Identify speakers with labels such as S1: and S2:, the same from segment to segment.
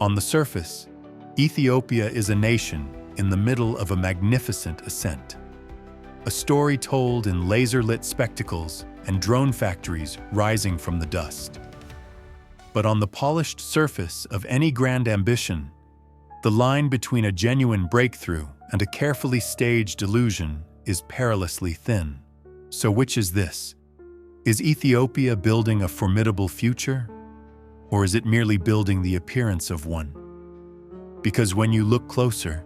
S1: On the surface, Ethiopia is a nation in the middle of a magnificent ascent. A story told in laser-lit spectacles and drone factories rising from the dust. But on the polished surface of any grand ambition, the line between a genuine breakthrough and a carefully staged illusion is perilously thin. So which is this? Is Ethiopia building a formidable future? Or is it merely building the appearance of one? Because when you look closer,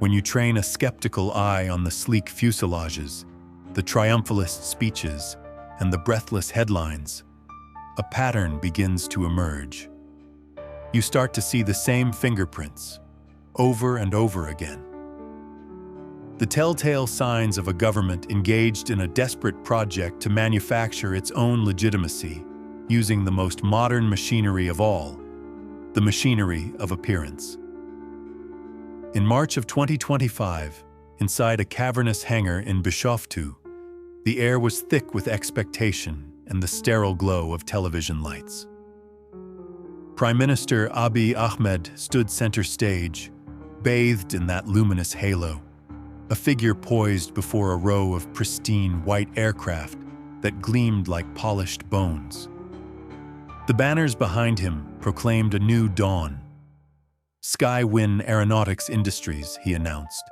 S1: when you train a skeptical eye on the sleek fuselages, the triumphalist speeches, and the breathless headlines, a pattern begins to emerge. You start to see the same fingerprints, over and over again. The telltale signs of a government engaged in a desperate project to manufacture its own legitimacy, using the most modern machinery of all, the machinery of appearance. In March of 2025, inside a cavernous hangar in Bishoftu, the air was thick with expectation and the sterile glow of television lights. Prime Minister Abiy Ahmed stood center stage, bathed in that luminous halo, a figure poised before a row of pristine white aircraft that gleamed like polished bones. The banners behind him proclaimed a new dawn. Skywin Aeronautics Industries, he announced,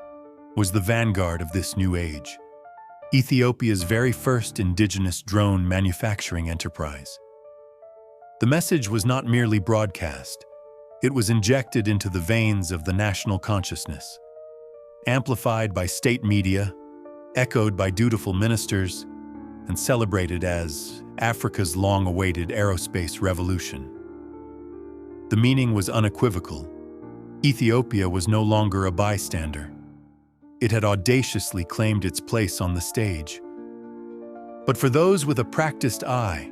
S1: was the vanguard of this new age, Ethiopia's very first indigenous drone manufacturing enterprise. The message was not merely broadcast, it was injected into the veins of the national consciousness, amplified by state media, echoed by dutiful ministers, and celebrated as Africa's long-awaited aerospace revolution. The meaning was unequivocal. Ethiopia was no longer a bystander. It had audaciously claimed its place on the stage. But for those with a practiced eye,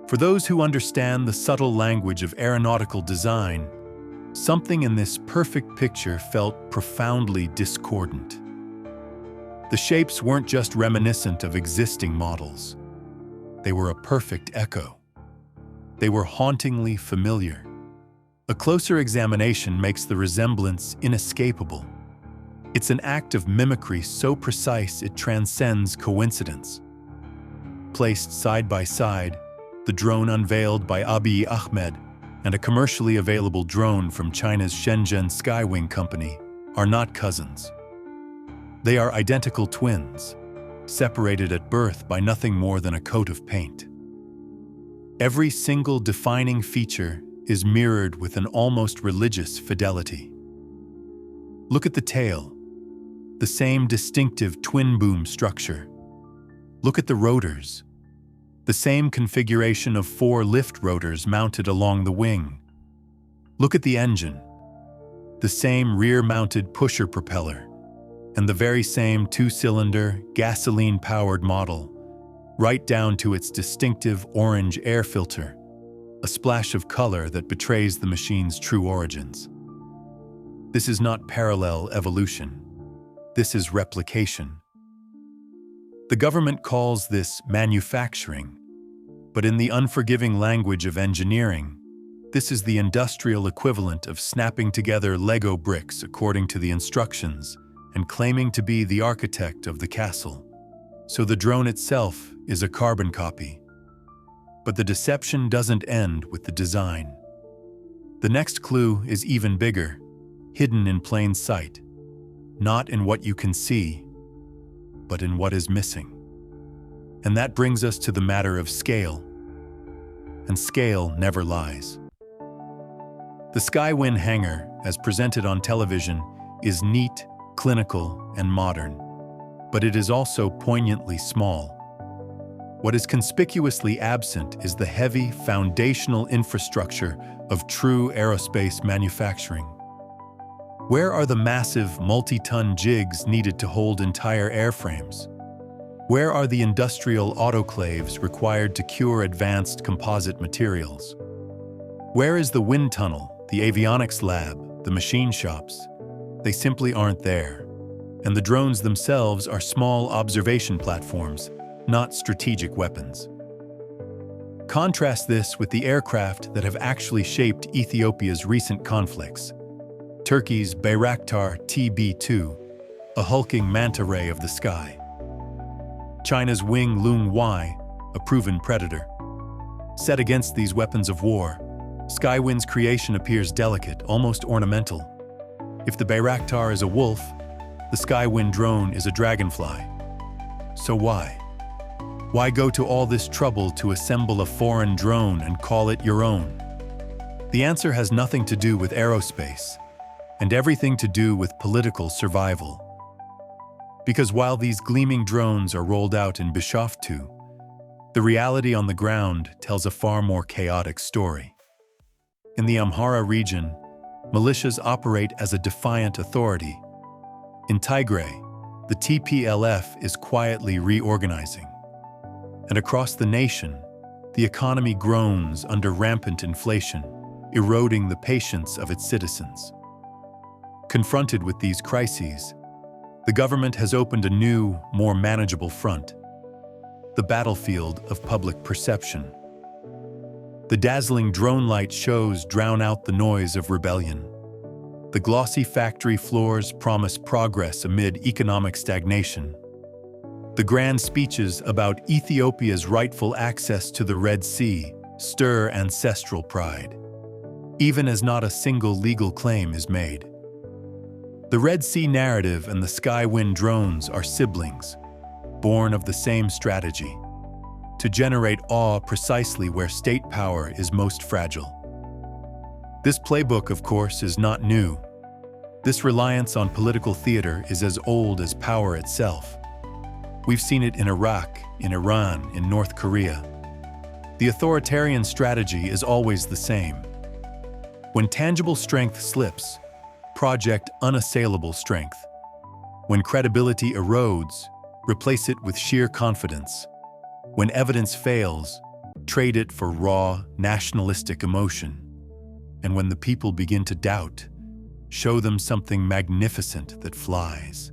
S1: for those who understand the subtle language of aeronautical design, something in this perfect picture felt profoundly discordant. The shapes weren't just reminiscent of existing models. They were a perfect echo. They were hauntingly familiar. A closer examination makes the resemblance inescapable. It's an act of mimicry so precise it transcends coincidence. Placed side by side, the drone unveiled by Abiy Ahmed and a commercially available drone from China's Shenzhen Skywing Company are not cousins. They are identical twins, separated at birth by nothing more than a coat of paint. Every single defining feature is mirrored with an almost religious fidelity. Look at the tail, the same distinctive twin-boom structure. Look at the rotors, the same configuration of 4 lift rotors mounted along the wing. Look at the engine, the same rear-mounted pusher propeller, and the very same 2-cylinder, gasoline-powered model, right down to its distinctive orange air filter, a splash of color that betrays the machine's true origins. This is not parallel evolution. This is replication. The government calls this manufacturing, but in the unforgiving language of engineering, this is the industrial equivalent of snapping together Lego bricks according to the instructions and claiming to be the architect of the castle. So the drone itself is a carbon copy. But the deception doesn't end with the design. The next clue is even bigger, hidden in plain sight, not in what you can see, but in what is missing. And that brings us to the matter of scale. And scale never lies. The Skywin hangar, as presented on television, is neat, clinical, and modern, but it is also poignantly small. What is conspicuously absent is the heavy, foundational infrastructure of true aerospace manufacturing. Where are the massive, multi-ton jigs needed to hold entire airframes? Where are the industrial autoclaves required to cure advanced composite materials? Where is the wind tunnel, the avionics lab, the machine shops? They simply aren't there. And the drones themselves are small observation platforms, not strategic weapons. Contrast this with the aircraft that have actually shaped Ethiopia's recent conflicts. Turkey's Bayraktar TB2, a hulking manta ray of the sky. China's Wing Lung Y, a proven predator. Set against these weapons of war, Skywind's creation appears delicate, almost ornamental. If the Bayraktar is a wolf, the Skywind drone is a dragonfly. So why? Why go to all this trouble to assemble a foreign drone and call it your own? The answer has nothing to do with aerospace, and everything to do with political survival. Because while these gleaming drones are rolled out in Bishoftu, the reality on the ground tells a far more chaotic story. In the Amhara region, militias operate as a defiant authority. In Tigray, the TPLF is quietly reorganizing. And across the nation, the economy groans under rampant inflation, eroding the patience of its citizens. Confronted with these crises, the government has opened a new, more manageable front: the battlefield of public perception. The dazzling drone light shows drown out the noise of rebellion. The glossy factory floors promise progress amid economic stagnation. The grand speeches about Ethiopia's rightful access to the Red Sea stir ancestral pride, even as not a single legal claim is made. The Red Sea narrative and the Skywind drones are siblings, born of the same strategy: to generate awe precisely where state power is most fragile. This playbook, of course, is not new. This reliance on political theater is as old as power itself. We've seen it in Iraq, in Iran, in North Korea. The authoritarian strategy is always the same. When tangible strength slips, project unassailable strength. When credibility erodes, replace it with sheer confidence. When evidence fails, trade it for raw, nationalistic emotion. And when the people begin to doubt, show them something magnificent that flies.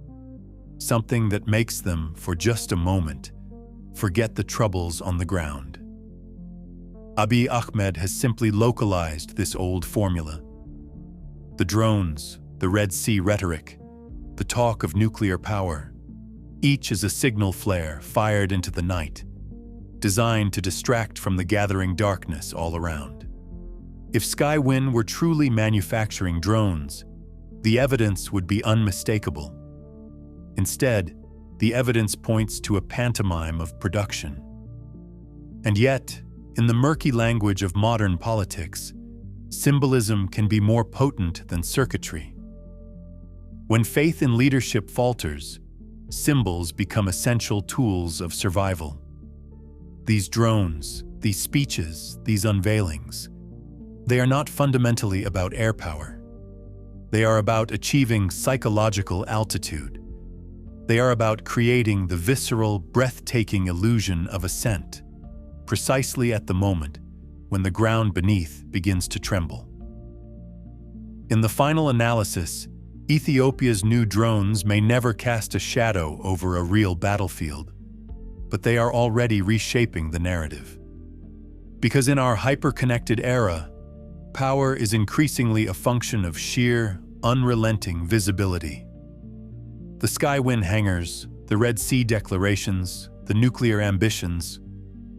S1: Something that makes them, for just a moment, forget the troubles on the ground. Abiy Ahmed has simply localized this old formula. The drones, the Red Sea rhetoric, the talk of nuclear power, each is a signal flare fired into the night, designed to distract from the gathering darkness all around. If Skywind were truly manufacturing drones, the evidence would be unmistakable. Instead, the evidence points to a pantomime of production. And yet, in the murky language of modern politics, symbolism can be more potent than circuitry. When faith in leadership falters, symbols become essential tools of survival. These drones, these speeches, these unveilings, they are not fundamentally about air power. They are about achieving psychological altitude. They are about creating the visceral, breathtaking illusion of ascent, precisely at the moment when the ground beneath begins to tremble. In the final analysis, Ethiopia's new drones may never cast a shadow over a real battlefield, but they are already reshaping the narrative. Because in our hyper-connected era, power is increasingly a function of sheer, unrelenting visibility. The Skywind hangars, the Red Sea declarations, the nuclear ambitions,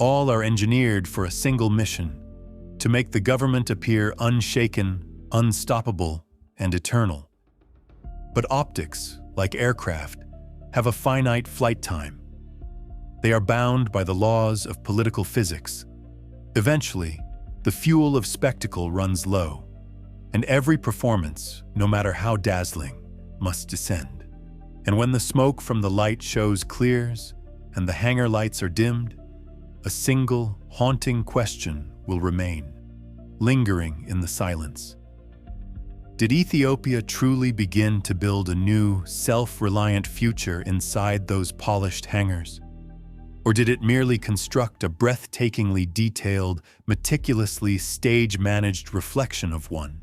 S1: all are engineered for a single mission: to make the government appear unshaken, unstoppable, and eternal. But optics, like aircraft, have a finite flight time. They are bound by the laws of political physics. Eventually, the fuel of spectacle runs low, and every performance, no matter how dazzling, must descend. And when the smoke from the light shows clears and the hangar lights are dimmed, a single, haunting question will remain, lingering in the silence. Did Ethiopia truly begin to build a new, self-reliant future inside those polished hangars? Or did it merely construct a breathtakingly detailed, meticulously stage-managed reflection of one?